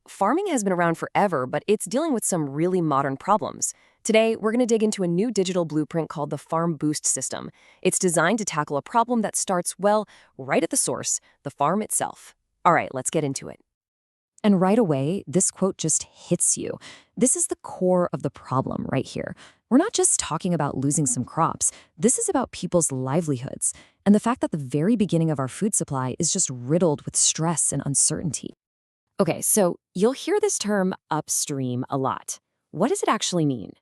Farming has been around forever, but it's dealing with some really modern problems. Today, we're going to dig into a new digital blueprint called the Farm Boost system. It's designed to tackle a problem that starts, well, right at the source, the farm itself. All right, let's get into it. And right away, this quote just hits you. This is the core of the problem right here. We're not just talking about losing some crops. This is about people's livelihoods and the fact that the very beginning of our food supply is just riddled with stress and uncertainty. Okay, so you'll hear this term upstream a lot. What does it actually mean?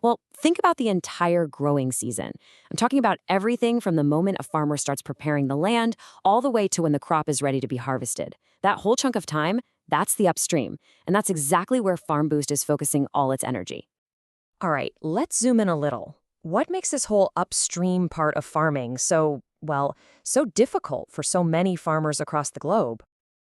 Well, think about the entire growing season. I'm talking about everything from the moment a farmer starts preparing the land all the way to when the crop is ready to be harvested. That whole chunk of time, that's the upstream. And that's exactly where Farm Boost is focusing all its energy. All right, let's zoom in a little. What makes this whole upstream part of farming so difficult for so many farmers across the globe?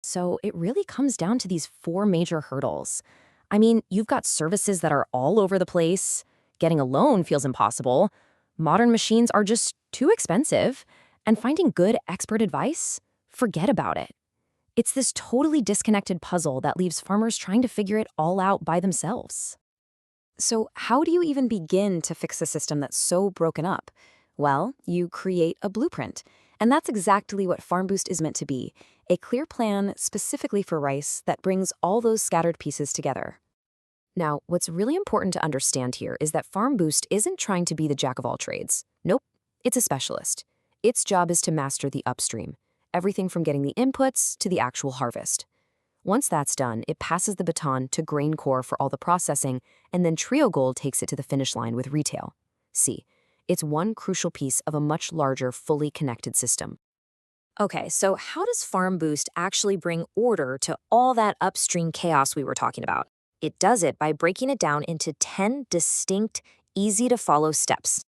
So it really comes down to these four major hurdles. I mean, you've got services that are all over the place. Getting a loan feels impossible. Modern machines are just too expensive. And finding good expert advice? Forget about it. It's this totally disconnected puzzle that leaves farmers trying to figure it all out by themselves. So, how do you even begin to fix a system that's so broken up? Well, you create a blueprint. And that's exactly what Farm Boost is meant to be, a clear plan specifically for rice that brings all those scattered pieces together. Now, what's really important to understand here is that Farm Boost isn't trying to be the jack of all trades. Nope, it's a specialist. Its job is to master the upstream, everything from getting the inputs to the actual harvest. Once that's done, it passes the baton to GrainCorp for all the processing, and then Trio Gold takes it to the finish line with retail. See, it's one crucial piece of a much larger, fully connected system. Okay, so how does Farm Boost actually bring order to all that upstream chaos we were talking about? It does it by breaking it down into 10 distinct, easy-to-follow steps.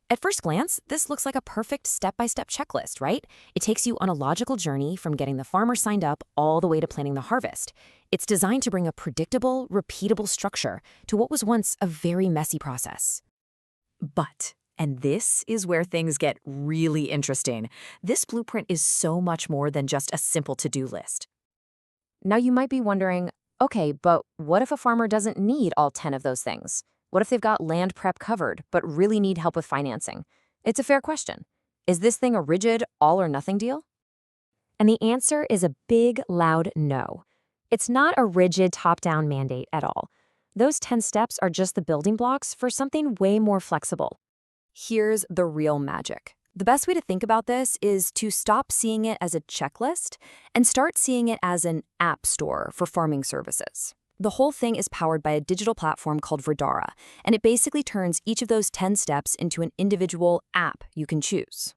At first glance, this looks like a perfect step-by-step checklist, right? It takes you on a logical journey from getting the farmer signed up all the way to planning the harvest. It's designed to bring a predictable, repeatable structure to what was once a very messy process. But, and this is where things get really interesting, this blueprint is so much more than just a simple to-do list. Now you might be wondering, okay, but what if a farmer doesn't need all 10 of those things? What if they've got land prep covered, but really need help with financing? It's a fair question. Is this thing a rigid, all or nothing deal? And the answer is a big, loud no. It's not a rigid top-down mandate at all. Those 10 steps are just the building blocks for something way more flexible. Here's the real magic. The best way to think about this is to stop seeing it as a checklist and start seeing it as an app store for farming services. The whole thing is powered by a digital platform called Verdara, and it basically turns each of those 10 steps into an individual app you can choose.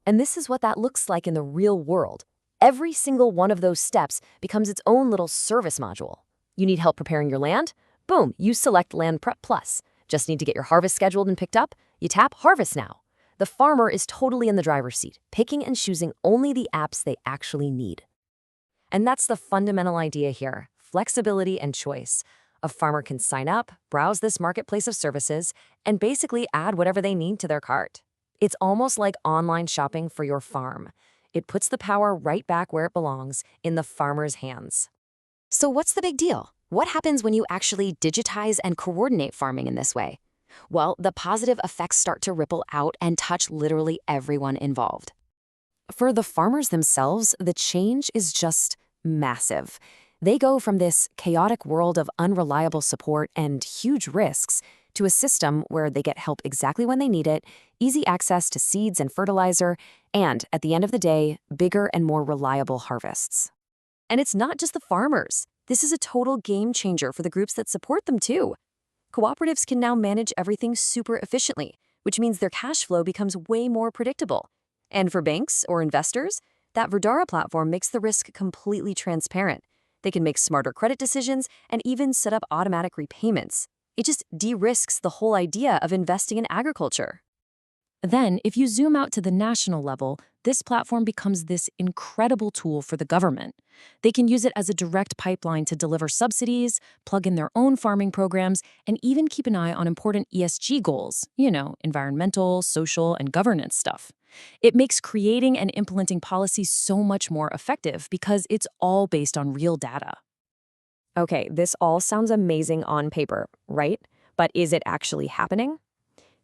And this is what that looks like in the real world. Every single one of those steps becomes its own little service module. You need help preparing your land? Boom, you select Land Prep Plus. Just need to get your harvest scheduled and picked up? You tap Harvest Now. The farmer is totally in the driver's seat, picking and choosing only the apps they actually need. And that's the fundamental idea here, flexibility and choice. A farmer can sign up, browse this marketplace of services, and basically add whatever they need to their cart. It's almost like online shopping for your farm. It puts the power right back where it belongs, in the farmer's hands. So what's the big deal? What happens when you actually digitize and coordinate farming in this way? Well, the positive effects start to ripple out and touch literally everyone involved. For the farmers themselves, the change is just massive. They go from this chaotic world of unreliable support and huge risks to a system where they get help exactly when they need it, easy access to seeds and fertilizer, and, at the end of the day, bigger and more reliable harvests. And it's not just the farmers. This is a total game changer for the groups that support them, too. Cooperatives can now manage everything super efficiently, which means their cash flow becomes way more predictable. And for banks or investors, that Verdara platform makes the risk completely transparent. They can make smarter credit decisions and even set up automatic repayments. It just de-risks the whole idea of investing in agriculture. Then, if you zoom out to the national level, this platform becomes this incredible tool for the government. They can use it as a direct pipeline to deliver subsidies, plug in their own farming programs, and even keep an eye on important ESG goals, environmental, social, and governance stuff. It makes creating and implementing policies so much more effective because it's all based on real data. Okay, this all sounds amazing on paper, right? But is it actually happening?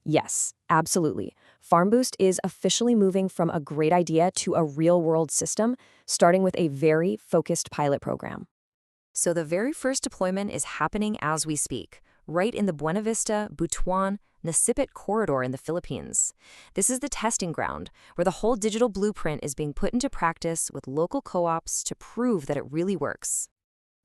Yes, absolutely. FarmBoost is officially moving from a great idea to a real-world system, starting with a very focused pilot program. So the very first deployment is happening as we speak, right in the Buena Vista, Butuan, Nasipit corridor in the Philippines. This is the testing ground where the whole digital blueprint is being put into practice with local co-ops to prove that it really works.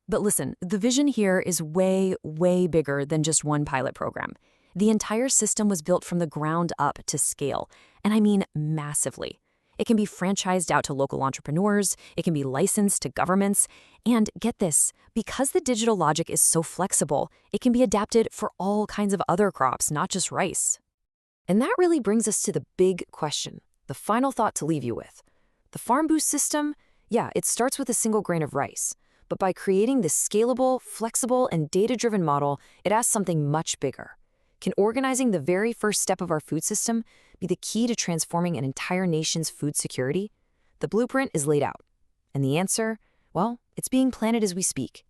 But listen, the vision here is way, way bigger than just one pilot program. The entire system was built from the ground up to scale, and I mean massively. It can be franchised out to local entrepreneurs, it can be licensed to governments, and get this, because the digital logic is so flexible, it can be adapted for all kinds of other crops, not just rice. And that really brings us to the big question, the final thought to leave you with. The FarmBoost system, yeah, it starts with a single grain of rice. But by creating this scalable, flexible, and data-driven model, it asks something much bigger. Can organizing the very first step of our food system be the key to transforming an entire nation's food security? The blueprint is laid out. And the answer? Well, it's being planted as we speak.